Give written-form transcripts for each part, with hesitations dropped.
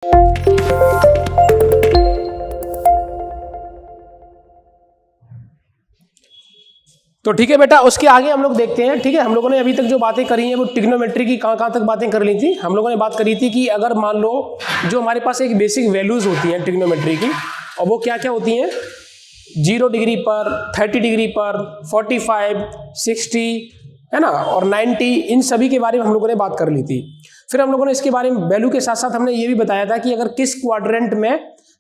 तो ठीक है बेटा, उसके आगे हम लोग देखते हैं। ठीक है, हम लोगों ने अभी तक जो बातें करी हैं वो ट्रिग्नोमेट्री की कहाँ तक बातें कर ली थी। हम लोगों ने बात करी थी कि अगर मान लो जो हमारे पास एक बेसिक वैल्यूज होती हैं ट्रिग्नोमेट्री की, और वो क्या क्या होती हैं, 0 डिग्री पर, 30 डिग्री पर, 45, 60, है ना, और 90, इन सभी के बारे में हम लोगों ने बात कर ली थी। फिर हम लोगों ने इसके बारे में वैल्यू के साथ साथ हमने ये भी बताया था कि अगर किस क्वाड्रेंट में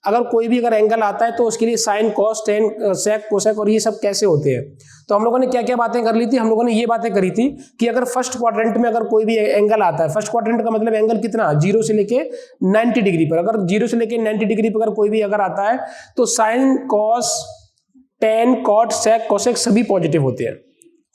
अगर कोई भी अगर एंगल आता है तो उसके लिए साइन, कॉस, टेन, सेक, कोसेक और ये सब कैसे होते हैं। तो हम लोगों ने क्या क्या बातें कर ली थी। हम लोगों ने ये बातें करी थी कि अगर फर्स्ट क्वाड्रेंट में अगर कोई भी एंगल आता है, फर्स्ट क्वाड्रेंट का मतलब एंगल कितना, 0 से लेके 90 डिग्री पर, अगर 0 से लेके 90 डिग्री पर अगर कोई भी अगर आता है तो साइन, कॉस, टेन, कॉट, सेक, कोसेक सभी पॉजिटिव होते हैं।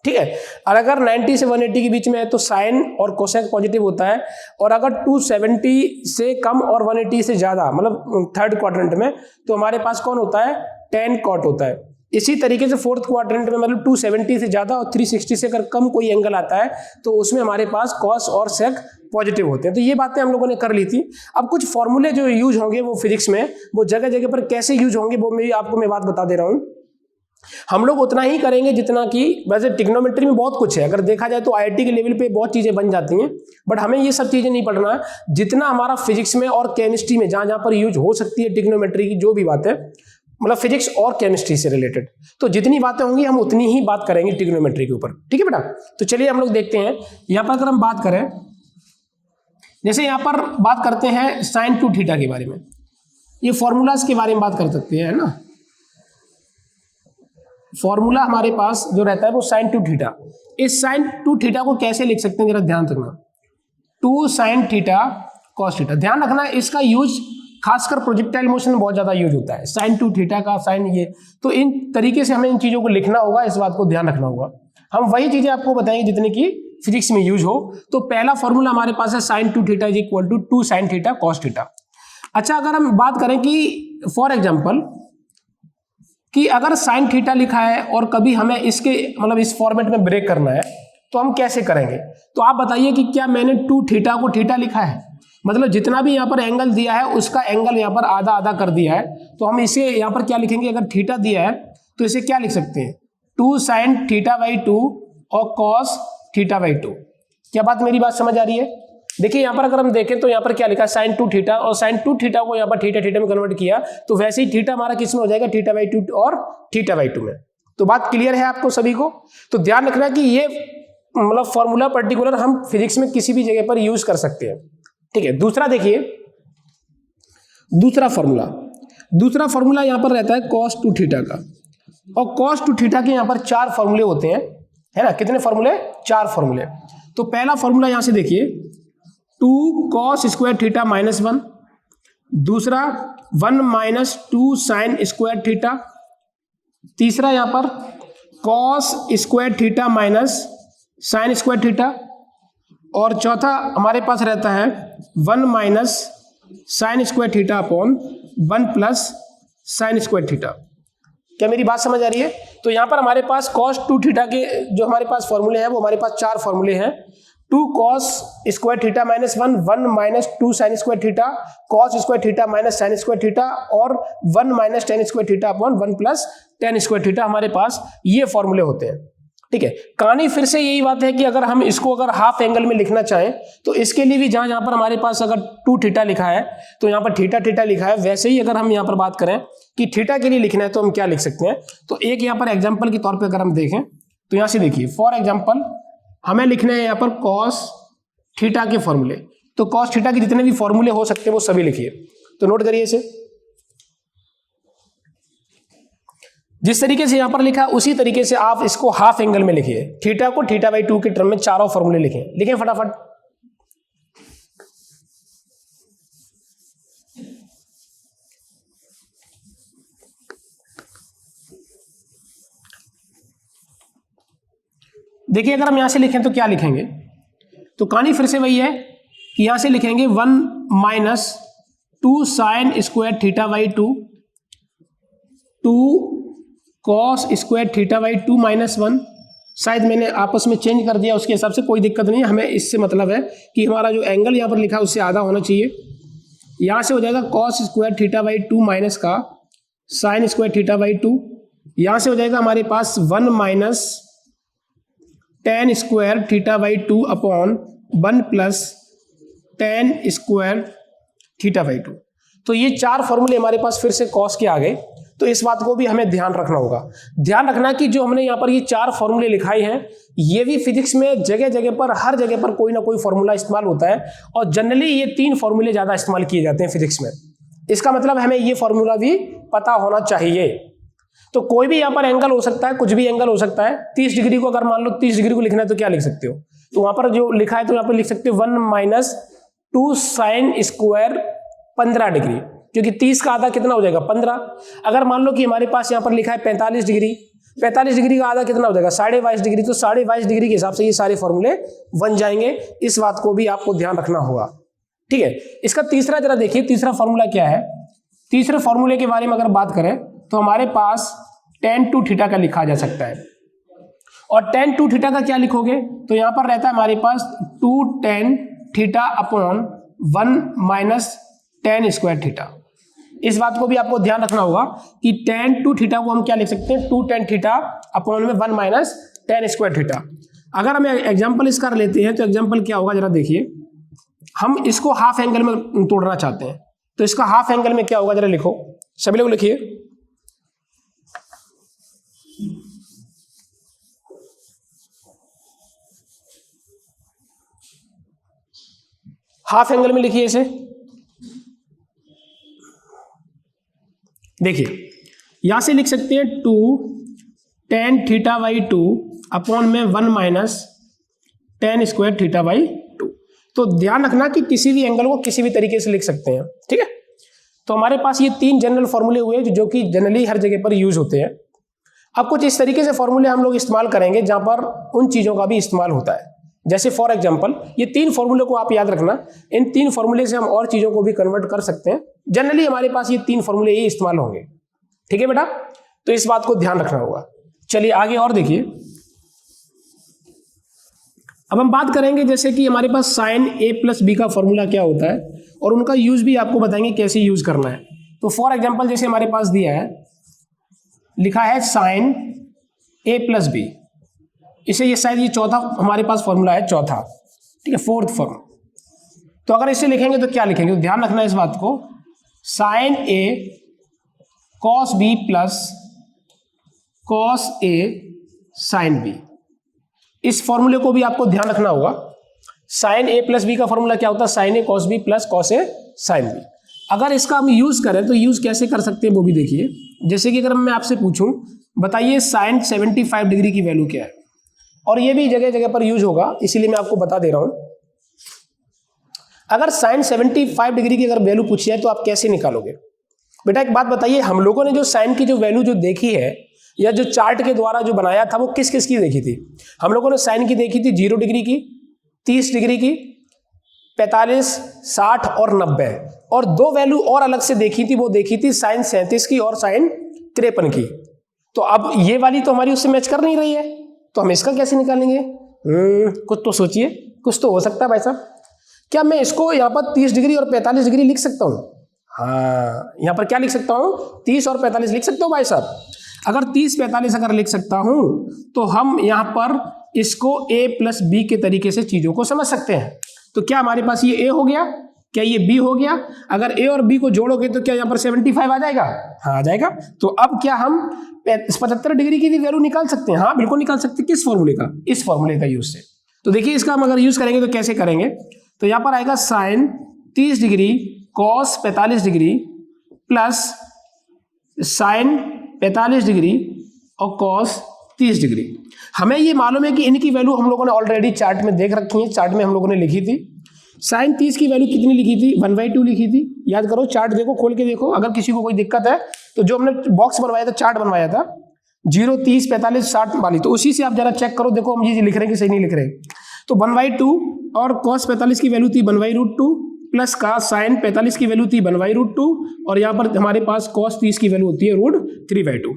ठीक है, और अगर 90 से 180 के बीच में है तो साइन और कोसेक पॉजिटिव होता है, और अगर 270 से कम और 180 से ज्यादा मतलब थर्ड क्वाड्रेंट में तो हमारे पास कौन होता है, टेन कॉट होता है। इसी तरीके से फोर्थ क्वाड्रेंट में मतलब 270 से ज्यादा और 360 से अगर कम कोई एंगल आता है तो उसमें हमारे पास कॉस और सेक पॉजिटिव होते हैं। तो ये बातें हम लोगों ने कर ली थी। अब कुछ फॉर्मूले जो यूज होंगे वो फिजिक्स में वो जगह जगह पर कैसे यूज होंगे वो मैं बात बता दे रहा हूँ। हम लोग उतना ही करेंगे जितना कि, वैसे ट्रिग्नोमेट्री में बहुत कुछ है, अगर देखा जाए तो आईआईटी के लेवल पे बहुत चीजें बन जाती हैं, बट हमें ये सब चीजें नहीं पढ़ना है। जितना हमारा फिजिक्स में और केमिस्ट्री में जहां जहां पर यूज हो सकती है ट्रिग्नोमेट्री की जो भी बात है, मतलब फिजिक्स और केमिस्ट्री से रिलेटेड, तो जितनी बातें होंगी हम उतनी ही बात करेंगे ट्रिग्नोमेट्री के ऊपर। ठीक है बेटा, तो चलिए हम लोग देखते हैं। यहां पर अगर हम बात करें, जैसे यहां पर बात करते हैं साइन 2 थीटा के बारे में, ये फॉर्मूलाज के बारे में बात कर सकते हैं, है ना। फॉर्मूला हमारे पास जो रहता है वो साइन 2 थीटा। इस साइन 2 थीटा को कैसे लिख सकते हैं जरा ध्यान रखना, 2 साइन थीटा कॉस थीटा। ध्यान रखना इसका यूज खासकर प्रोजेक्टाइल मोशन में बहुत ज्यादा यूज होता है, साइन 2 थीटा का साइन ये। तो इन तरीके से हमें इन चीजों को लिखना होगा, इस बात को ध्यान रखना होगा। हम वही चीजें आपको बताएंगे जितने की फिजिक्स में यूज हो। तो पहला फॉर्मूला हमारे पास है sine 2 theta is equal to 2 sine theta cos theta. अच्छा, अगर हम बात करें कि फॉर एग्जाम्पल कि अगर साइन थीटा लिखा है और कभी हमें इसके मतलब इस फॉर्मेट में ब्रेक करना है तो हम कैसे करेंगे। तो आप बताइए कि क्या मैंने 2 थीटा को थीटा लिखा है, मतलब जितना भी यहाँ पर एंगल दिया है उसका एंगल यहाँ पर आधा आधा कर दिया है, तो हम इसे यहाँ पर क्या लिखेंगे, अगर थीटा दिया है तो इसे क्या लिख सकते हैं, 2 साइन थीटा बाई 2 और कॉस थीटा बाई 2। क्या मेरी बात समझ आ रही है। देखिए यहाँ पर अगर हम देखें तो यहाँ पर क्या लिखा, साइन 2 थीटा, और साइन 2 थीटा को यहाँ पर थीटा थीटा में कन्वर्ट किया तो वैसे ही थीटा हमारा किस में हो जाएगा, थीटा बाई 2 और थीटा बाई 2 में। तो बात क्लियर है आपको सभी को। तो ध्यान रखना कि ये मतलब फॉर्मूला पर्टिकुलर हम फिजिक्स में किसी भी जगह पर यूज कर सकते हैं। ठीक है, दूसरा देखिए, दूसरा फॉर्मूला यहाँ पर रहता है कॉस 2 थीटा का, और कॉस 2 थीटा के यहाँ पर 4 फॉर्मूले होते हैं, है ना। कितने फॉर्मूले, 4 फॉर्मूले। तो पहला फॉर्मूला यहाँ से देखिए 2 कॉस स्क्वायर थीटा माइनस 1, दूसरा 1 माइनस 2 साइन स्क्वायर थीटा, तीसरा यहाँ पर cos square theta minus sine square theta, और चौथा हमारे पास रहता है 1 minus sine square theta upon 1 plus sine square theta. क्या मेरी बात समझ आ रही है। तो यहाँ पर हमारे पास कॉस 2 थीटा के जो हमारे पास फॉर्मूले हैं वो हमारे पास 4 फॉर्मूले हैं, 2 cos square theta minus 1, 1 minus 2 sine square theta, cos square theta minus sine square theta, और 1 minus ten square theta upon 1 plus ten square theta. हमारे पास ये फॉर्मूले होते हैं। ठीक है, कहानी फिर से यही बात है कि अगर हम इसको अगर हाफ एंगल में लिखना चाहें तो इसके लिए भी जहां जहां पर हमारे पास अगर 2 थीटा लिखा है तो यहाँ पर थीटा थीटा लिखा है, वैसे ही अगर हम यहाँ पर बात करें कि थीटा के लिए लिखना है तो हम क्या लिख सकते हैं। तो एक यहाँ पर एग्जाम्पल के तौर पर अगर हम देखें तो यहाँ से देखिए, फॉर एग्जाम्पल हमें लिखने हैं यहाँ पर कॉस थीटा के फॉर्मूले। तो कॉस थीटा के जितने भी फॉर्मूले हो सकते हैं वो सभी लिखिए। तो नोट करिए इसे, जिस तरीके से यहां पर लिखा उसी तरीके से आप इसको हाफ एंगल में लिखिए। थीटा को थीटा बाई 2 के टर्म में चारों फॉर्मूले लिखें फटाफट। देखिए अगर हम यहां से लिखें तो क्या लिखेंगे, तो कहानी फिर से वही है कि यहां से लिखेंगे 1 minus 2 sine square theta by 2, 2 cos square theta by 2 minus 1। शायद मैंने आपस में चेंज कर दिया, उसके हिसाब से कोई दिक्कत नहीं है। हमें इससे मतलब है कि हमारा जो एंगल यहाँ पर लिखा है उससे आधा होना चाहिए। यहाँ से हो जाएगा cos square theta by 2 minus का साइन स्क्वायर थीटा बाई 2। यहाँ से हो जाएगा हमारे पास 1 minus ten square theta by 2 upon 1 plus ten square theta by 2। तो ये 4 फॉर्मूले हमारे पास फिर से कॉस के आ गए। तो इस बात को भी हमें ध्यान रखना होगा। ध्यान रखना कि जो हमने यहाँ पर ये 4 फॉर्मूले लिखाए हैं, ये भी फिजिक्स में जगह जगह पर हर जगह पर कोई ना कोई फॉर्मूला इस्तेमाल होता है और जनरली ये 3 फॉर्मूले ज़्यादा इस्तेमाल किए जाते हैं फिजिक्स में। इसका मतलब हमें ये फॉर्मूला भी पता होना चाहिए। तो कोई भी यहाँ पर एंगल हो सकता है, कुछ भी एंगल हो सकता है। 30 डिग्री को अगर मान लो 30 डिग्री को लिखना है तो क्या लिख सकते हो? तो वहाँ पर जो लिखा है तो यहाँ पर लिख सकते हो 1 माइनस 2 साइन स्क्वायर 15 डिग्री, क्योंकि 30 का आधा कितना हो जाएगा 15। अगर मान लो कि हमारे पास यहाँ पर लिखा है 45 डिग्री, 45 डिग्री का आधा कितना हो जाएगा 22.5 डिग्री। तो 22.5 डिग्री के हिसाब से ये सारे फॉर्मूले बन जाएंगे। इस बात को भी आपको ध्यान रखना होगा, ठीक है। इसका तीसरा जरा देखिए, तीसरा फॉर्मूला क्या है। तीसरे फॉर्मूले के बारे में अगर बात करें तो हमारे पास tan 2 थीटा का लिखा जा सकता है। और tan 2 थीटा का क्या लिखोगे? तो यहाँ पर रहता है हमारे पास 2 tan theta upon 1 minus tan square theta. इस बात को भी आपको ध्यान रखना होगा कि tan 2 थीटा को हम क्या लिख सकते हैं 2 tan थीटा अपॉन में 1 माइनस tan स्क्वायर थीटा। अगर हम एग्जांपल इसका लेते हैं तो एग्जांपल क्या होगा जरा देखिए। हम इसको हाफ एंगल में तोड़ना चाहते हैं, तो इसका हाफ एंगल में क्या होगा जरा लिखो, सभी लोग लिखिए। हाफ एंगल में लिखिए इसे। देखिए यहां से लिख सकते हैं 2 tan थीटा बाई 2 अपॉन में 1 minus tan square theta by 2। तो ध्यान रखना कि किसी भी एंगल को किसी भी तरीके से लिख सकते हैं, ठीक है। तो हमारे पास ये 3 जनरल फॉर्मूले हुए जो कि जनरली हर जगह पर यूज होते हैं। अब कुछ इस तरीके से फॉर्मूले हम लोग इस्तेमाल करेंगे जहां पर उन चीजों का भी इस्तेमाल होता है। जैसे फॉर एग्जांपल ये 3 फॉर्मूले को आप याद रखना। इन 3 फॉर्मूले से हम और चीजों को भी कन्वर्ट कर सकते हैं। जनरली हमारे पास ये 3 फॉर्मूले ही इस्तेमाल होंगे, ठीक है बेटा। तो इस बात को ध्यान रखना होगा। चलिए आगे और देखिए। अब हम बात करेंगे जैसे कि हमारे पास साइन a प्लस बी का फॉर्मूला क्या होता है और उनका यूज भी आपको बताएंगे कैसे यूज करना है। तो फॉर एग्जांपल जैसे हमारे पास दिया है, लिखा है साइन a प्लस बी। इसे ये शायद ये चौथा हमारे पास फॉर्मूला है, चौथा, ठीक है, फोर्थ फॉर्म। तो अगर इसे लिखेंगे तो क्या लिखेंगे? तो ध्यान रखना इस बात को, sine a cos b plus cos a sine b। इस फॉर्मूले को भी आपको ध्यान रखना होगा। साइन a प्लस बी का फॉर्मूला क्या होता है? Sine a cos b plus cos a sine b। अगर इसका हम यूज करें तो यूज कैसे कर सकते हैं वो भी देखिए। जैसे कि अगर मैं आपसे पूछूं बताइए साइन 75 डिग्री की वैल्यू क्या है, और ये भी जगह जगह पर यूज होगा, इसीलिए मैं आपको बता दे रहा हूं। अगर साइन 75 डिग्री की अगर वैल्यू पूछी है तो आप कैसे निकालोगे? बेटा एक बात बताइए, हम लोगों ने जो साइन की जो वैल्यू जो देखी है या जो चार्ट के द्वारा जो बनाया था वो किस किस की देखी थी? हम लोगों ने साइन की देखी थी 0 डिग्री की, 30 डिग्री की, 45, 60 और 90। और 2 वैल्यू और अलग से देखी थी, वो देखी थी साइन 37 की और साइन 53 की। तो अब ये वाली तो हमारी उससे मैच कर नहीं रही है, तो हम इसका कैसे निकालेंगे? कुछ तो सोचिए, कुछ तो हो सकता है भाई साहब। क्या मैं इसको यहाँ पर 30 डिग्री और 45 डिग्री लिख सकता हूँ? हाँ, यहाँ पर क्या लिख सकता हूँ? 30 और 45 लिख सकता हूँ भाई साहब। अगर 30-45 अगर लिख सकता हूँ तो हम यहाँ पर इसको a प्लस बी के तरीके से चीजों को समझ सकते हैं। तो क्या हमारे पास ये a हो गया, क्या ये b हो गया? अगर a और b को जोड़ोगे तो क्या यहाँ पर 75 आ जाएगा? हाँ आ जाएगा। तो अब क्या हम 75 डिग्री की भी वैल्यू निकाल सकते हैं? हाँ बिल्कुल निकाल सकते हैं। किस फॉर्मूले का? इस फॉर्मूले का यूज से। तो देखिए इसका हम अगर यूज करेंगे तो कैसे करेंगे? तो यहाँ पर आएगा sine 30 degree cos 45 degree plus sine 45 degree और कॉस 30 डिग्री। हमें ये मालूम है कि इनकी वैल्यू हम लोगों ने ऑलरेडी चार्ट में देख रखी है, चार्ट में हम लोगों ने लिखी थी। साइन 30 की वैल्यू कितनी लिखी थी? 1/2 लिखी थी। याद करो, चार्ट देखो, खोल के देखो। अगर किसी को कोई दिक्कत है तो जो हमने बॉक्स बनवाया था, चार्ट बनवाया था 0, 30, 45, 60 वाली, तो उसी से आप जरा चेक करो, देखो हम ये लिख रहे हैं कि सही नहीं लिख रहे। तो 1/2 और कॉस 45 की वैल्यू थी 1/√2 प्लस का साइन 45 की वैल्यू थी 1/√2 और यहाँ पर हमारे पास कॉस 30 की वैल्यू होती है √3/2।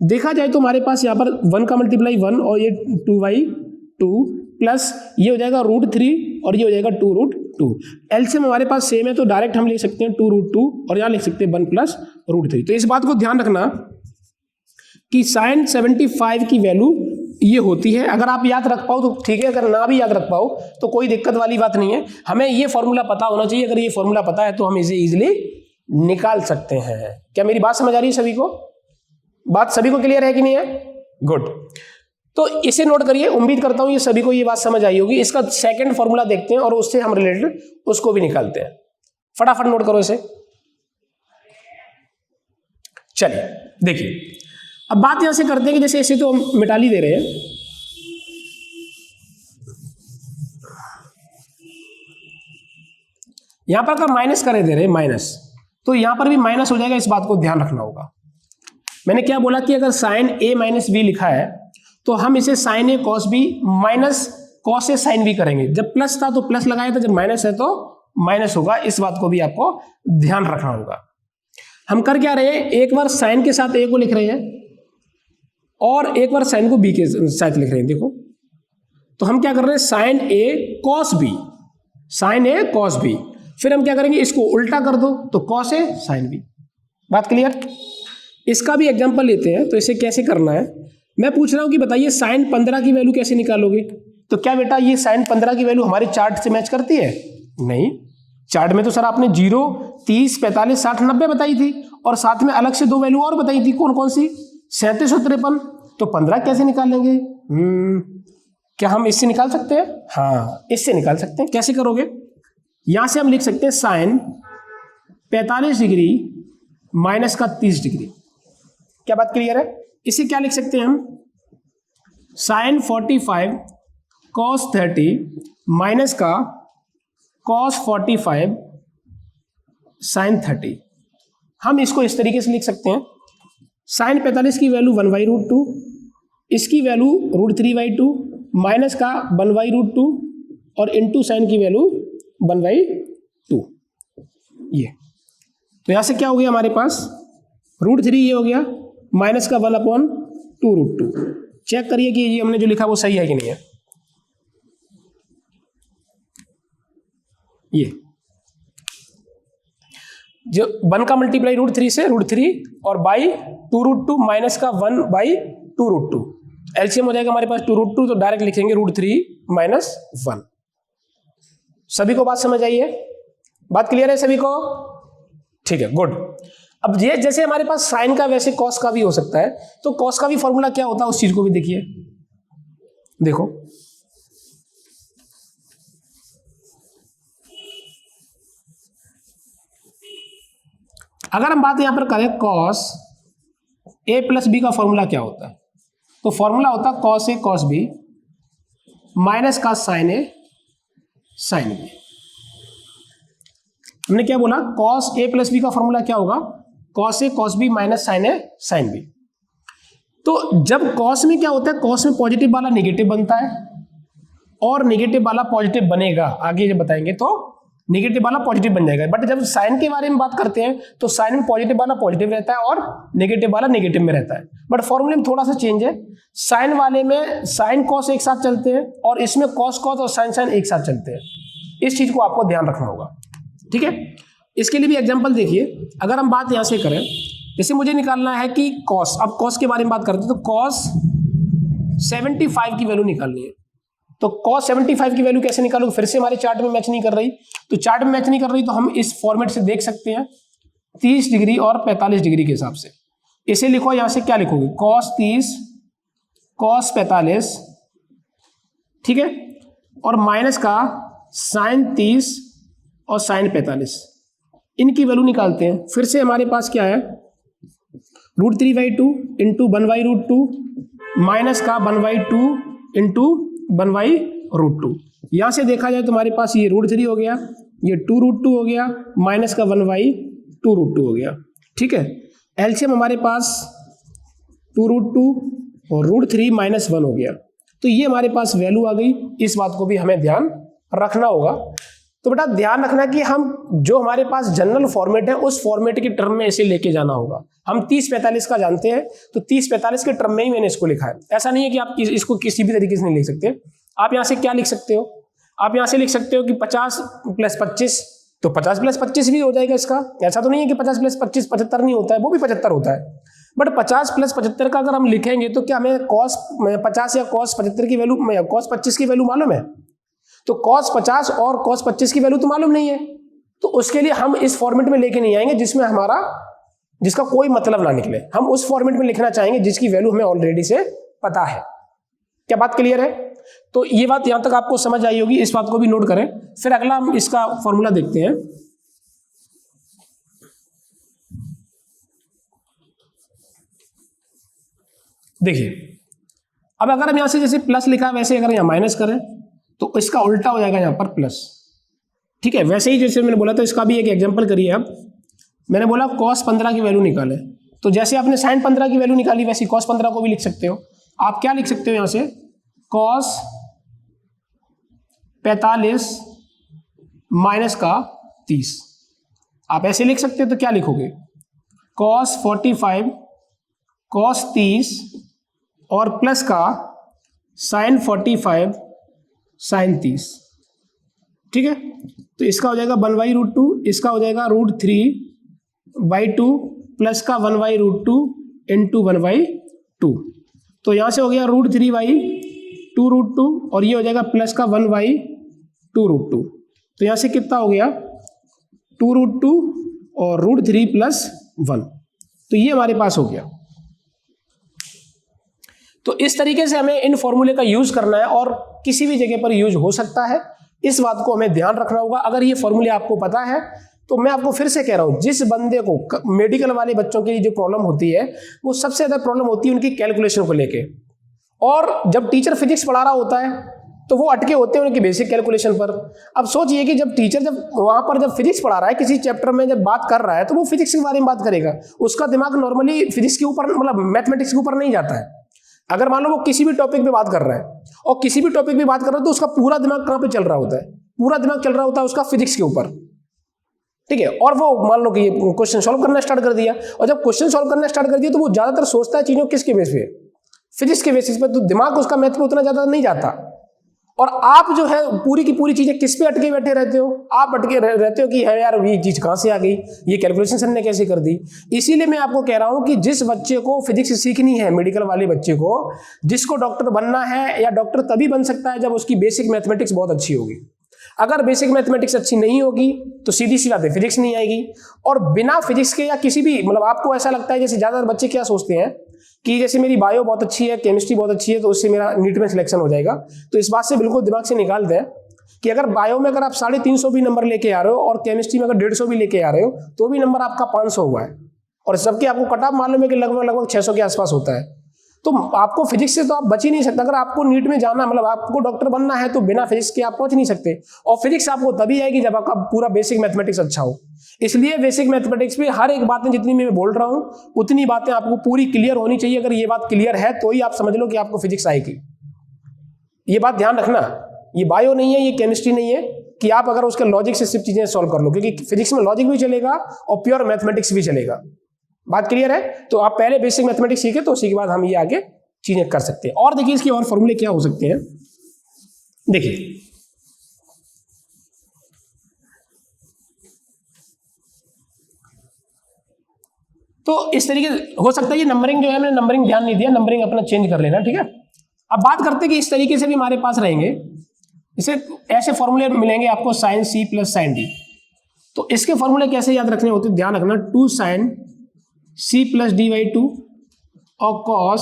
देखा जाए तो हमारे पास यहाँ पर 1 का मल्टीप्लाई 1 और ये 2/2 प्लस ये हो जाएगा √3 और ये हो जाएगा 2√3। 2। एलसीएम हमारे पास सेम है तो डायरेक्ट हम लिख सकते हैं 2√2 और यहाँ लिख सकते हैं 1 + √3। तो इस बात को ध्यान रखना कि sin 75 की वैल्यू ये होती है। अगर आप याद रख पाओ तो ठीक है, अगर ना भी याद रख पाओ तो कोई दिक्कत वाली बात नहीं है। हमें ये फॉर्मूला पता होना चाहिए। अगर ये फॉर्मूला पता है तो हम इसे इजीली निकाल सकते हैं। क्या मेरी बात समझ आ रही है सभी को? बात सभी को क्लियर है कि नहीं है? गुड। तो इसे नोट करिए। उम्मीद करता हूं ये सभी को ये बात समझ आई होगी। इसका सेकंड फॉर्मूला देखते हैं और उससे हम रिलेटेड उसको भी निकालते हैं। फटाफट नोट करो इसे। चलिए देखिए, अब बात यहां से करते हैं कि जैसे इसे तो हम मिटा ही दे रहे हैं, यहां पर अगर माइनस करे दे रहे हैं माइनस, तो यहां पर भी माइनस हो जाएगा। इस बात को ध्यान रखना होगा। मैंने क्या बोला कि अगर sin a - b लिखा है तो हम इसे sin a cos b minus cos a sin b करेंगे। जब प्लस था तो प्लस लगाया था, जब माइनस है तो माइनस होगा। इस बात को भी आपको ध्यान रखना होगा। हम कर क्या रहे हैं, एक बार sin के साथ a को लिख रहे हैं और एक बार sin को b के साथ लिख रहे हैं। देखो तो हम क्या कर रहे हैं, sin a cos b, sin a cos b। फिर हम क्या करेंगे, इसको उल्टा कर दो तो cos a sin b। बात क्लियर? इसका भी एग्जांपल लेते हैं। तो इसे कैसे करना है मैं पूछ रहा हूं कि बताइए sin 15 की वैल्यू कैसे निकालोगे? तो क्या बेटा ये sin 15 की वैल्यू हमारे चार्ट से मैच करती है? नहीं। चार्ट में तो सर आपने 0, 30, 45, 60, 90 बताई थी और साथ में अलग से 2 वैल्यू और बताई थी। कौन कौन सी? 37 और 53। तो 15 कैसे निकालेंगे? क्या हम इससे निकाल सकते हैं? हाँ, इससे निकाल सकते हैं। कैसे करोगे? यहां से हम लिख सकते हैं sin 45 डिग्री माइनस का 30 डिग्री। क्या बात क्लियर है? इसे क्या लिख सकते हैं हम, sin 45 cos 30 माइनस का cos 45 sin 30। हम इसको इस तरीके से लिख सकते हैं, sin 45 की वैल्यू 1/√2, इसकी वैल्यू √3/2 माइनस का 1/√2 और इंटू sin की वैल्यू 1/2। ये तो यहां से क्या हो गया हमारे पास, √3 ये हो गया माइनस का 1/2√2। चेक करिए कि ये हमने जो लिखा वो सही है कि नहीं है। ये जो 1 का मल्टीप्लाई √3 से √3 और बाई 2√2 माइनस का 1/2√2। एलसीएम हो जाएगा हमारे पास 2√2, तो डायरेक्ट लिखेंगे √3 - 1। सभी को बात समझ आई है? बात क्लियर है सभी को? ठीक है, गुड। अब ये जैसे हमारे पास साइन का वैसे कॉस का भी हो सकता है। तो कॉस का भी फॉर्मूला क्या होता है उस चीज को भी देखिए। देखो अगर हम बात यहां पर करें cos a + b का फॉर्मूला क्या होता है, तो फॉर्मूला होता है cos a cos b minus का sin a sin b। हमने क्या बोला, cos a + b का फॉर्मूला क्या होगा, cos a cos b minus sin a sin b। तो जब cos में क्या होता है, cos में पॉजिटिव वाला नेगेटिव बनता है और नेगेटिव वाला पॉजिटिव बनेगा। आगे जब बताएंगे तो नेगेटिव वाला पॉजिटिव बन जाएगा। बट जब साइन के बारे में बात करते हैं तो साइन में पॉजिटिव वाला पॉजिटिव रहता है और नेगेटिव वाला नेगेटिव में रहता है। बट फॉर्मूले में थोड़ा सा चेंज है। साइन वाले में साइन कॉस एक साथ चलते हैं और इसमें कॉस कॉस और साइन साइन एक साथ चलते हैं। इस चीज को आपको ध्यान रखना होगा, ठीक है। इसके लिए भी एग्जाम्पल देखिए। अगर हम बात यहां से करें, जैसे मुझे निकालना है कि कॉस, अब कॉस के बारे में बात करते हैं तो कॉस 75 की वैल्यू निकालनी है। तो cos 75 की वैल्यू कैसे निकालोगे, फिर से हमारे चार्ट में मैच नहीं कर रही। तो चार्ट में मैच नहीं कर रही तो हम इस फॉर्मेट से देख सकते हैं 30 डिग्री और 45 डिग्री के हिसाब से। इसे लिखो, यहां से क्या लिखोगे, cos 30 cos 45, ठीक है, और माइनस का sin 30 और sin 45। इनकी वैल्यू निकालते हैं। फिर से हमारे पास क्या है, √3/2 इंटू 1/√2 माइनस का 1/2 इंटू 1/√2। यहां से देखा जाए तो हमारे पास ये √3 हो गया, ये 2√2 हो गया, माइनस का 1/2√2 हो गया, ठीक है। एलसीएम हमारे पास 2√2 और √3 - 1 हो गया। तो ये हमारे पास वैल्यू आ गई। इस बात को भी हमें ध्यान रखना होगा। तो बेटा ध्यान रखना कि हम जो हमारे पास जनरल फॉर्मेट है उस फॉर्मेट के टर्म में इसे लेके जाना होगा। हम 30-45 का जानते हैं तो 30-45 के टर्म में ही मैंने इसको लिखा है। ऐसा नहीं है कि आप इसको किसी भी तरीके से नहीं लिख सकते। आप यहां से क्या लिख सकते हो, आप यहाँ से लिख सकते हो कि 50 + 25, तो 50 + 25 भी हो जाएगा इसका। ऐसा तो नहीं है कि 50 + 25 75 नहीं होता है, वो भी 75 होता है, बट 50 + 75 का अगर हम लिखेंगे तो क्या हमें cos 50 या cos 75 की वैल्यू, cos 25 की वैल्यू मालूम है? तो cos 50 और cos 25 की वैल्यू तो मालूम नहीं है, तो उसके लिए हम इस फॉर्मेट में लेके नहीं आएंगे जिसका कोई मतलब ना निकले। हम उस फॉर्मेट में लिखना चाहेंगे जिसकी वैल्यू हमें ऑलरेडी से पता है। क्या बात क्लियर है? तो ये बात यहां तक आपको समझ आई होगी, इस बात को भी नोट करें। फिर अगला हम इसका फॉर्मूला देखते हैं। देखिए, अब अगर हम यहां से जैसे प्लस लिखा है वैसे अगर यहां माइनस करें तो इसका उल्टा हो जाएगा यहां पर प्लस। ठीक है, वैसे ही जैसे मैंने बोला था इसका भी एक एग्जांपल करिए। अब मैंने बोला cos 15 की वैल्यू निकाले, तो जैसे आपने sin 15 की वैल्यू निकाली वैसे cos 15 को भी लिख सकते हो। आप क्या लिख सकते हो यहां से, cos 45 - 30। आप ऐसे लिख सकते हो, तो क्या लिखोगे, cos 45 cos 30 और प्लस का sin 45 sin 30। ठीक है, तो इसका हो जाएगा 1/√2, इसका हो जाएगा √3/2 प्लस का 1/√2 इंटू 1/2। तो यहां से हो गया √3/2√2 और ये हो जाएगा प्लस का 1/2√2। तो यहां से कितना हो गया 2√2 और √3 + 1। तो ये हमारे पास हो गया। तो इस तरीके से हमें इन फॉर्मूले का यूज करना है और किसी भी जगह पर यूज हो सकता है, इस बात को हमें ध्यान रखना होगा। अगर ये फॉर्मूले आपको पता है तो मैं आपको फिर से कह रहा हूं, जिस बंदे को मेडिकल वाले बच्चों की जो प्रॉब्लम होती है वो सबसे ज्यादा प्रॉब्लम होती है उनकी कैलकुलेशन को लेके। और जब टीचर फिजिक्स पढ़ा रहा होता है तो वो अटके होते हैं उनकी बेसिक कैलकुलेशन पर। अब सोचिए कि जब टीचर वहां पर जब फिजिक्स पढ़ा रहा है किसी चैप्टर में जब बात कर रहा है तो वो फिजिक्स के बारे में बात करेगा, उसका दिमाग नॉर्मली फिजिक्स के ऊपर मतलब मैथमेटिक्स के ऊपर नहीं जाता है। अगर मान लो वो किसी भी टॉपिक पे बात कर रहा है और किसी भी टॉपिक पे बात कर रहा है तो उसका पूरा दिमाग कहां पे चल रहा होता है, पूरा दिमाग चल रहा होता है उसका फिजिक्स के ऊपर। ठीक है, और वो मान लो कि क्वेश्चन सॉल्व करना स्टार्ट कर दिया, और जब क्वेश्चन सॉल्व करना स्टार्ट कर दिया तो वो ज्यादातर सोचता है चीजों किसके बेस पे, फिजिक्स के बेसिस पे, तो दिमाग उसका मैथ पे उतना ज्यादा नहीं जाता। और आप जो है पूरी की पूरी चीजें किस पे अटके बैठे रहते हो, आप अटके रहते हो कि है यार ये चीज कहां से आ गई, ये कैलकुलेशन सर ने कैसे कर दी। इसीलिए मैं आपको कह रहा हूं कि जिस बच्चे को फिजिक्स सीखनी है, मेडिकल वाले बच्चे को जिसको डॉक्टर बनना है, या डॉक्टर तभी बन सकता है जब उसकी बेसिक मैथमेटिक्स बहुत अच्छी होगी। अगर बेसिक मैथमेटिक्स अच्छी नहीं होगी तो सीधी सी बात है फिजिक्स नहीं आएगी। और बिना फिजिक्स के या किसी भी मतलब आपको ऐसा लगता है, जैसे ज्यादातर बच्चे क्या सोचते हैं कि जैसे मेरी बायो बहुत अच्छी है, केमिस्ट्री बहुत अच्छी है तो उससे मेरा नीट में सिलेक्शन हो जाएगा। तो इस बात से बिल्कुल दिमाग से निकाल दें कि अगर बायो में अगर आप 350 भी नंबर लेके आ रहे हो और केमिस्ट्री में अगर 150 भी लेके आ रहे हो तो भी नंबर आपका 500 हुआ है, और सबके आपको कट ऑफ मालूम है कि लगभग 600 के आसपास होता है। तो आपको फिजिक्स से तो आप बच ही नहीं सकते। अगर आपको नीट में जाना मतलब आपको डॉक्टर बनना है तो बिना फिजिक्स के आप पहुंच नहीं सकते, और फिजिक्स आपको तभी आएगी जब आपका पूरा बेसिक मैथमेटिक्स अच्छा हो। इसलिए बेसिक मैथमेटिक्स में हर एक बातें जितनी मैं बोल रहा हूं उतनी बातें आपको पूरी क्लियर होनी चाहिए। अगर ये बात क्लियर है तो ही आप समझ लो कि आपको फिजिक्स आएगी। ये बात ध्यान रखना, ये बायो नहीं है, ये केमिस्ट्री नहीं है कि आप अगर उसके लॉजिक से सिर्फ चीजें सॉल्व कर लो, क्योंकि फिजिक्स में लॉजिक भी चलेगा और प्योर मैथमेटिक्स भी चलेगा। बात क्लियर है? तो आप पहले बेसिक मैथमेटिक्स सीखे तो उसी के बाद हम ये आगे चीजें कर सकते हैं। और देखिए इसके और फॉर्मूले क्या हो सकते हैं। देखिए तो इस तरीके हो सकता है, ये नंबरिंग जो है मैंने नंबरिंग ध्यान नहीं दिया, नंबरिंग अपना चेंज कर लेना, ठीक है। अब बात करते हैं कि इस तरीके से भी हमारे पास रहेंगे, इसे ऐसे फॉर्मूले मिलेंगे आपको sin c + sin d। तो इसके फॉर्मूले कैसे याद रखने होते हैं, ध्यान रखना 2 sin c + d/2 और cos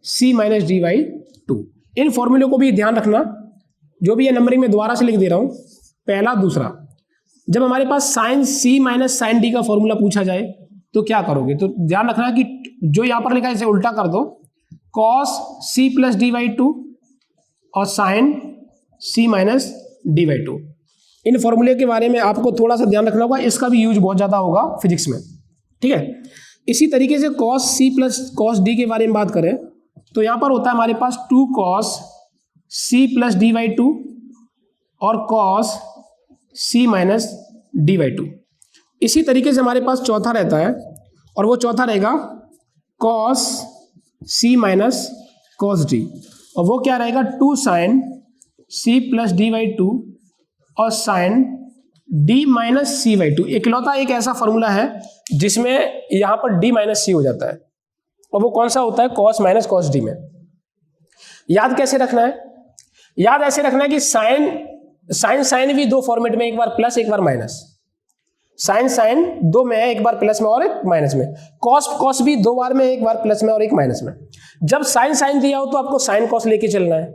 c - d/2। इन फॉर्मूले को भी ध्यान रखना, जो भी ये नंबरिंग में दोबारा से लिख दे रहा हूं, पहला दूसरा। जब हमारे पास sin c - sin d का फॉर्मूला पूछा जाए तो क्या करोगे, तो ध्यान रखना कि जो यहां पर लिखा है इसे उल्टा कर दो, cos c + d/2 और sin c - d/2। इन फॉर्मूले के बारे में आपको थोड़ा सा ध्यान रखना होगा, इसका भी यूज बहुत ज्यादा होगा फिजिक्स में, ठीक है। इसी तरीके से cos c + cos d के बारे में बात करें तो यहां पर होता है हमारे पास 2 cos c + d/2 और cos c - d/2। इसी तरीके से हमारे पास चौथा रहता है, और वो चौथा रहेगा cos c - cos d, और वो क्या रहेगा 2 sin c plus D by two और sine d minus C by two. इकलौता एक ऐसा फॉर्मूला है जिसमें यहां पर d माइनस सी हो जाता है, और वो कौन सा होता है? कॉस माइनस कॉस डी में। याद कैसे रखना है? याद ऐसे रखना है कि साइन भी दो फॉर्मेट में, एक बार प्लस एक बार माइनस। साइन दो में है, एक बार प्लस में और एक माइनस में। कॉस भी दो बार में, एक बार प्लस में और एक माइनस में। जब साइन दिया हो तो आपको साइन कॉस लेके चलना है,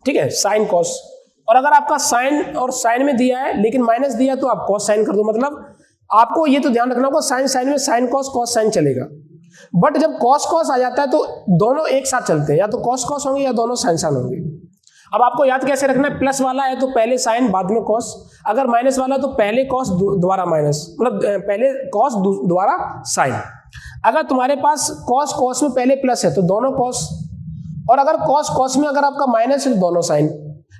ठीक है, साइन कॉस। और अगर आपका साइन और साइन में दिया है लेकिन माइनस दिया तो आप कॉस साइन कर दो। मतलब आपको ये तो ध्यान रखना होगा साइन में साइन कॉस कॉस साइन चलेगा, बट जब कॉस आ जाता है तो दोनों एक साथ चलते हैं, या तो कॉस होंगे या दोनों साइन होंगे। अब आपको याद कैसे रखना है? प्लस वाला है तो पहले साइन बाद में कॉस, अगर माइनस वाला तो पहले कॉस दोबारा माइनस, मतलब पहले कॉस दोबारा साइन। अगर तुम्हारे पास कॉस में पहले प्लस है तो दोनों कॉस, और अगर कॉस में अगर आपका माइनस है तो दोनों साइन।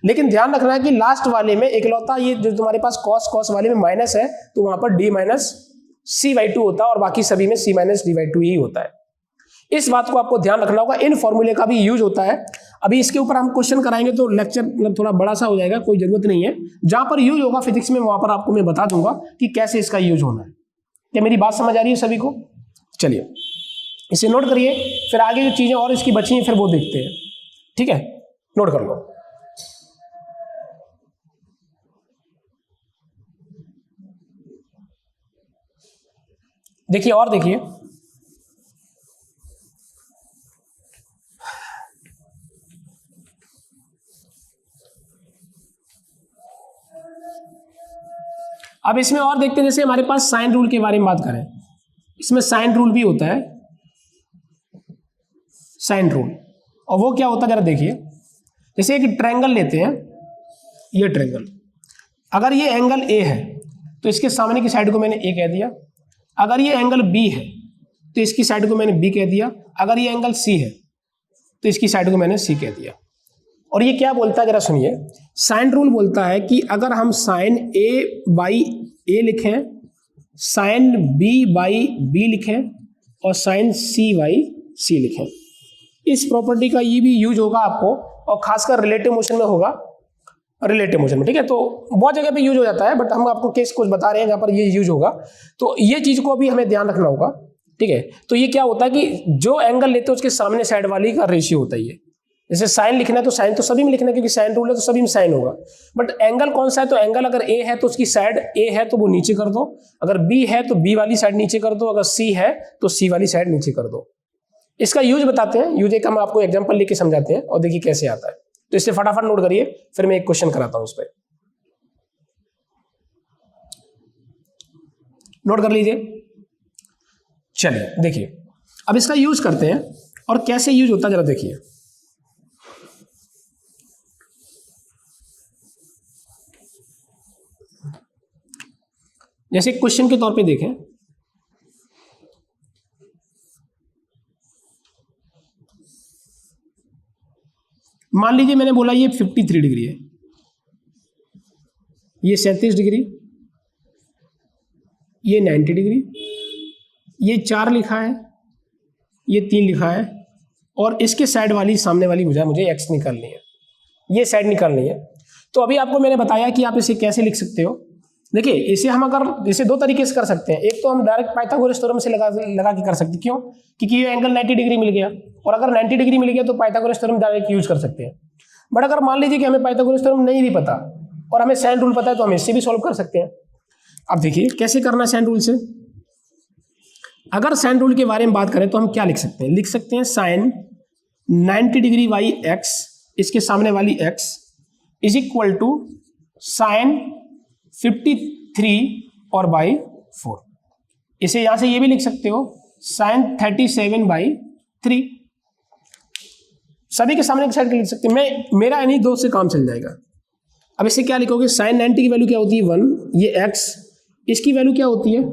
लेकिन ध्यान रखना है कि लास्ट वाले में इकलौता ये जो तुम्हारे पास कॉस वाले में माइनस है तो वहां पर d minus C by two होता है, और बाकी सभी में c minus d by two ही होता है। इस बात को आपको ध्यान रखना होगा। इन फॉर्मूले का भी यूज होता है। अभी इसके ऊपर हम क्वेश्चन कराएंगे तो लेक्चर मतलब थोड़ा बड़ा सा हो जाएगा, कोई जरूरत नहीं है। जहां पर यूज होगा फिजिक्स में वहां पर आपको मैं बता दूंगा कि कैसे इसका यूज होना है। क्या मेरी बात समझ आ रही है सभी को? चलिए इसे नोट करिए, फिर आगे जो चीजें और इसकी बची हैं फिर वो देखते हैं, ठीक है? नोट कर लो। देखिए और देखिए, अब इसमें और देखते हैं। जैसे हमारे पास साइन रूल के बारे में बात करें, इसमें साइन रूल भी होता है, साइन रूल। और वो क्या होता है जरा देखिए। जैसे एक ट्रायंगल लेते हैं, ये ट्रायंगल, अगर ये एंगल ए है तो इसके सामने की साइड को मैंने ए कह दिया। अगर ये एंगल बी है तो इसकी साइड को मैंने बी कह दिया। अगर ये एंगल सी है तो इसकी साइड को मैंने सी कह दिया। और ये क्या बोलता है जरा सुनिए। साइन रूल बोलता है कि अगर हम साइन ए बाई ए लिखें, साइन बी बाई बी लिखें और साइन सी बाई सी लिखें, इस प्रॉपर्टी का ये भी यूज होगा आपको, और खासकर रिलेटिव मोशन में होगा, रिलेटिव मोशन में, ठीक है? तो बहुत जगह पे यूज हो जाता है, बट हम आपको केस कुछ बता रहे हैं जहाँ पर ये यूज होगा। तो ये चीज को भी हमें ध्यान रखना होगा, ठीक है? तो ये क्या होता है कि जो एंगल लेते हैं उसके सामने साइड वाली का रेशियो होता है ये। जैसे साइन लिखना है तो साइन तो सभी में लिखना है क्योंकि साइन रूल है तो सभी में साइन होगा। बट एंगल कौन सा है? तो एंगल अगर ए है तो उसकी साइड ए है तो वो नीचे कर दो, अगर बी है तो बी वाली साइड नीचे कर दो, अगर सी है तो सी वाली साइड नीचे कर दो। इसका यूज बताते हैं, यूज एक हम आपको एग्जांपल लेके समझाते हैं और देखिए कैसे आता है। तो इसे फटाफट नोट करिए, फिर मैं एक क्वेश्चन कराता हूं इस पर। नोट कर लीजिए। चलिए देखिए अब इसका यूज करते हैं और कैसे यूज होता है जरा देखिए। जैसे क्वेश्चन के तौर पे देखें, मान लीजिए मैंने बोला ये 53 डिग्री है, ये 37 डिग्री, ये 90 डिग्री, ये 4 लिखा है, ये 3 लिखा है, और इसके साइड वाली सामने वाली भुजा मुझे एक्स निकालनी है, ये साइड निकालनी है। तो अभी आपको मैंने बताया कि आप इसे कैसे लिख सकते हो। देखिए इसे हम अगर इसे दो तरीके से कर सकते हैं। एक तो हम डायरेक्ट पाइथागोरस थ्योरम से लगा के कर सकते हैं। क्यों? क्योंकि ये एंगल 90 डिग्री मिल गया, और अगर 90 डिग्री मिल गया तो पाइथागोरस थ्योरम डायरेक्ट यूज कर सकते हैं। बट अगर मान लीजिए कि हमें पाइथागोरस थ्योरम नहीं भी पता और हमें साइन रूल पता है तो हम इससे भी सॉल्व कर सकते हैं। अब देखिए कैसे करना है साइन रूल से। अगर साइन रूल के बारे में बात करें तो हम क्या लिख सकते हैं? लिख सकते हैं साइन 90 डिग्री बाई एक्स, इसके सामने वाली x is equal to sine 53 और बाई 4। इसे यहां से ये भी लिख सकते हो साइन 37 बाई 3। सभी के सामने एक साइड के लिख सकते हैं। मेरा इन्हीं दो से काम चल जाएगा। अब इसे क्या लिखोगे? साइन 90 की वैल्यू क्या होती है? 1। ये एक्स, इसकी वैल्यू क्या होती है?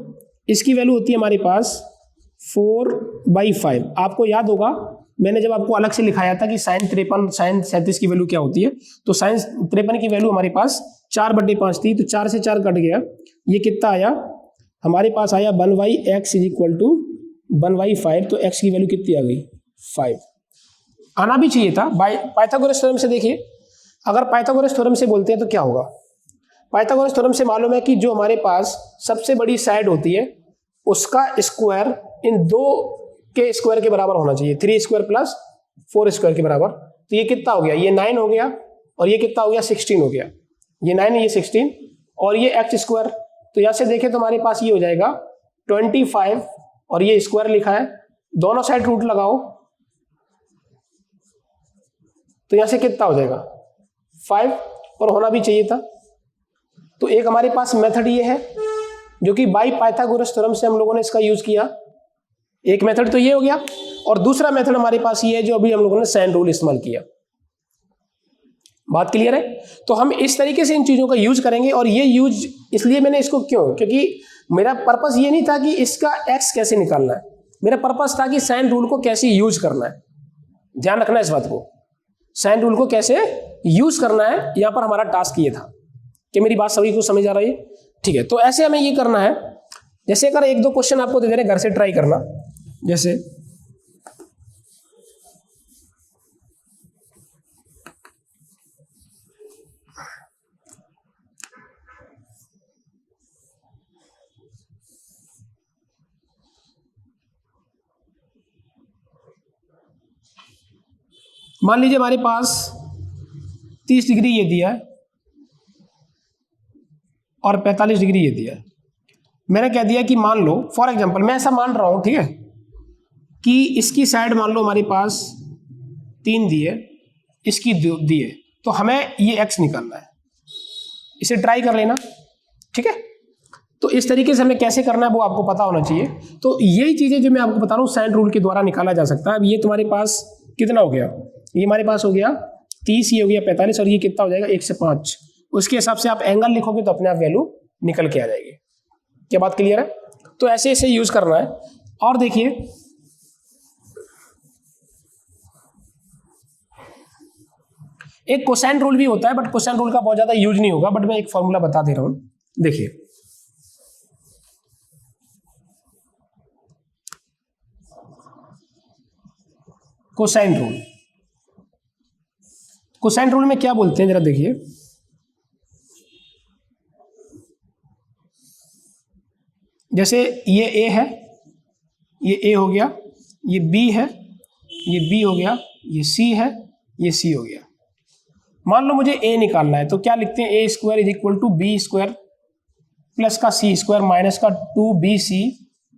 इसकी वैल्यू होती है हमारे पास 4/5। आपको याद होगा मैंने जब आपको अलग से लिखाया था कि साइन 53 साइन 37 की वैल्यू क्या होती है, तो साइन 53 की वैल्यू हमारे पास 4/5 थी, तो 4 से 4 कट गया। ये कितना आया? हमारे पास आया 1/x इज इक्वल टू 1/5। तो x की वैल्यू कितनी आ गई? 5। आना भी चाहिए था। पाइथागोरस थ्योरम से देखिए, अगर पाइथागोरस थ्योरम से बोलते हैं तो क्या होगा। पाइथागोरस थ्योरम से मालूम है कि जो हमारे पास सबसे बड़ी साइड होती है उसका स्क्वायर इन 2 के स्क्वायर के बराबर होना चाहिए, 3 स्क्वायर प्लस 4 स्क्वायर के बराबर। तो ये कितना हो गया, ये 9 हो गया, और ये कितना हो गया, 16 हो गया। ये 9 ये 16 और ये एक्स स्क्वायर। तो यहां से देखें तो हमारे पास ये हो जाएगा 25 और ये स्क्वायर लिखा है, दोनों साइड रूट लगाओ तो यहां से कितना हो जाएगा 5, और होना भी चाहिए था। तो एक हमारे पास मेथड ये है जो कि बाई पाइथागोरस थ्योरम से हम लोगों ने इसका यूज किया। एक मेथड तो ये हो गया, और दूसरा मेथड हमारे पास ये है जो अभी हम लोगों ने साइन रूल इस्तेमाल किया। बात क्लियर है। तो हम इस तरीके से इन चीजों का यूज करेंगे, और ये यूज इसलिए मैंने इसको क्यों, क्योंकि मेरा पर्पस ये नहीं था कि इसका एक्स कैसे निकालना है, मेरा पर्पस था कि साइन रूल को कैसे यूज करना है। ध्यान रखना इस बात को, साइन रूल को कैसे यूज करना है, यहां पर हमारा टास्क ये था। कि मेरी बात सभी को समझ आ रही है, ठीक है। तो ऐसे हमें ये करना है, जैसे अगर 1-2 क्वेश्चन आपको दे दे रहे घर से ट्राई करना। जैसे मान लीजिए हमारे पास 30 डिग्री ये दिया है और 45 डिग्री ये दिया है। मैंने कह दिया कि मान लो फॉर एग्जांपल, मैं ऐसा मान रहा हूं, ठीक है, कि इसकी साइड मान लो हमारे पास 3 दिए, इसकी 2 दिए, तो हमें ये x निकालना है। इसे ट्राई कर लेना, ठीक है। तो इस तरीके से हमें कैसे करना है वो आपको पता होना चाहिए। तो यही चीजें जो मैं आपको बता रहा हूँ साइन रूल के द्वारा निकाला जा सकता है। अब ये तुम्हारे पास कितना हो गया, ये हमारे पास हो गया 30, ये हो गया 45, और ये कितना हो जाएगा 1 से 5। उसके हिसाब से आप एंगल लिखोगे तो अपने आप वैल्यू निकल के आ जाएगी। क्या बात क्लियर है। तो ऐसे ऐसे यूज करना है। और देखिए एक कोसाइन रूल भी होता है, बट कोसाइन रूल का बहुत ज्यादा यूज नहीं होगा, बट मैं एक फॉर्मूला बता दे रहा हूं। देखिए कोसाइन रूल, कोसाइन रूल में क्या बोलते हैं जरा देखिए। जैसे ये a है, ये a हो गया, ये b है, ये b हो गया, ये c है, ये c हो गया। मान लो मुझे a निकालना है, तो क्या लिखते हैं, a square is equal to b square plus का c स्क्वायर माइनस का 2bc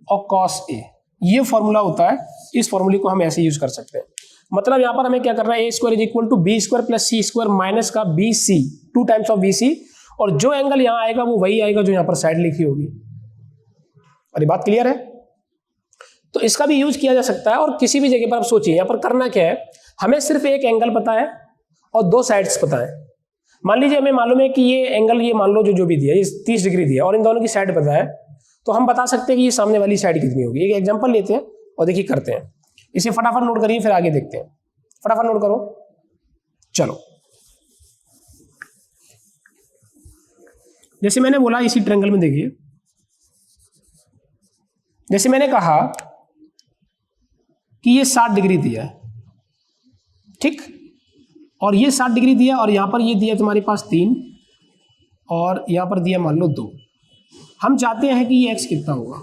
और cos a। ये फॉर्मूला होता है, इस फॉर्मूले को हम ऐसे यूज कर सकते हैं। मतलब यहां पर हमें क्या करना है, a square is equal to b square plus c square minus का bc, 2 टाइम्स ऑफ bc, और जो एंगल यहां आएगा वो वही आएगा जो यहां पर साइड लिखी होगी। अरे बात क्लियर है। तो इसका भी यूज किया जा सकता है, और किसी भी जगह पर आप सोचिए यहां पर करना क्या है, हमें सिर्फ एक एंगल पता है और 2 साइड्स पता है। मान लीजिए हमें मालूम है कि ये एंगल, ये मान लो जो भी दिया ये 30 डिग्री दिया, और इन दोनों की साइड पता है, तो हम बता सकते हैं कि ये सामने वाली साइड कितनी होगी। एक एग्जांपल लेते हैं और देखिए करते हैं। इसे फटाफट नोट करिए, फिर आगे देखते हैं। फटाफट नोट करो, चलो। जैसे मैंने बोला इसी ट्रायंगल में देखिए, जैसे मैंने कहा कि ये 60 डिग्री दिया है, ठीक, और ये 60 डिग्री दिया, और यहां पर ये दिया तुम्हारे पास 3, और यहां पर दिया मान लो 2। हम चाहते हैं कि ये x कितना होगा,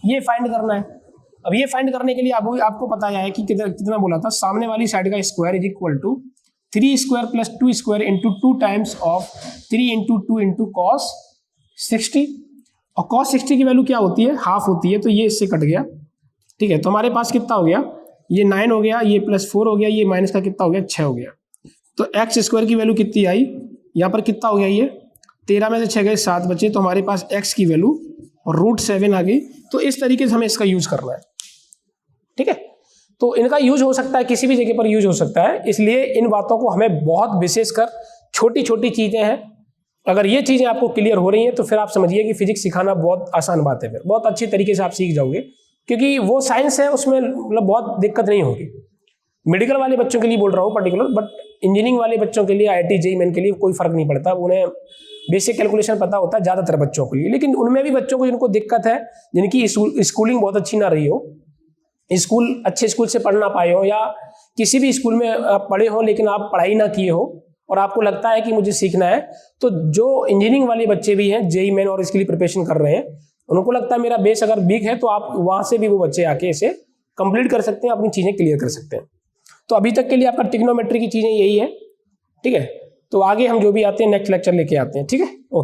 ये फाइंड करना है। अब ये फाइंड करने के लिए आपको पता है कि कितना बोला था, सामने वाली साइड का square is equal to 3 square plus 2 square into 2 times of 3 into 2 into cos 60, और cos 60 की वैल्यू क्या होती है, हाफ होती है, तो ये इससे कट गया, ठीक है। तो हमारे पास कितना हो गया, ये 9 हो गया, ये +4 हो गया, ये माइनस का कितना हो गया 6 हो गया। तो एक्स स्क्वायर की वैल्यू कितनी आई, यहाँ पर कितना हो गया, ये 13 में से 6 गए 7 बचे, तो हमारे पास x की वैल्यू और √7 आ गई। तो इस तरीके से हमें इसका यूज करना है, ठीक है। तो इनका यूज हो सकता है, किसी भी जगह पर यूज हो सकता है, इसलिए इन बातों को हमें बहुत विशेषकर छोटी छोटी चीजें हैं, अगर ये चीजें आपको क्लियर हो रही हैं तो फिर आप समझिए कि फिजिक्स सिखाना बहुत आसान बात है, फिर बहुत अच्छी तरीके से आप सीख जाओगे, क्योंकि वो साइंस है, उसमें मतलब बहुत दिक्कत नहीं होगी। मेडिकल वाले बच्चों के लिए बोल रहा हूँ पर्टिकुलर, बट इंजीनियरिंग वाले बच्चों के लिए, IIT JEE मेन के लिए कोई फर्क नहीं पड़ता, उन्हें बेसिक कैलकुलेशन पता होता है ज़्यादातर बच्चों के लिए। लेकिन उनमें भी बच्चों को जिनको दिक्कत है, जिनकी स्कूलिंग बहुत अच्छी ना रही हो, स्कूल अच्छे स्कूल से पढ़ ना पाए हो, या किसी भी स्कूल में आप पढ़े हो लेकिन आप पढ़ाई ना किए हो और आपको लगता है कि मुझे सीखना है, तो जो इंजीनियरिंग वाले बच्चे भी हैं, जेईई मेन और इसके लिए प्रिपरेशन कर रहे हैं, उनको लगता है मेरा बेस अगर वीक है, तो आप वहाँ से भी वो बच्चे आके इसे कंप्लीट कर सकते हैं, अपनी चीज़ें क्लियर कर सकते हैं। तो अभी तक के लिए आपका ट्रिग्नोमेट्री की चीज़ें यही है, ठीक है। तो आगे हम जो भी आते हैं नेक्स्ट लेक्चर लेके आते हैं, ठीक है। ओके।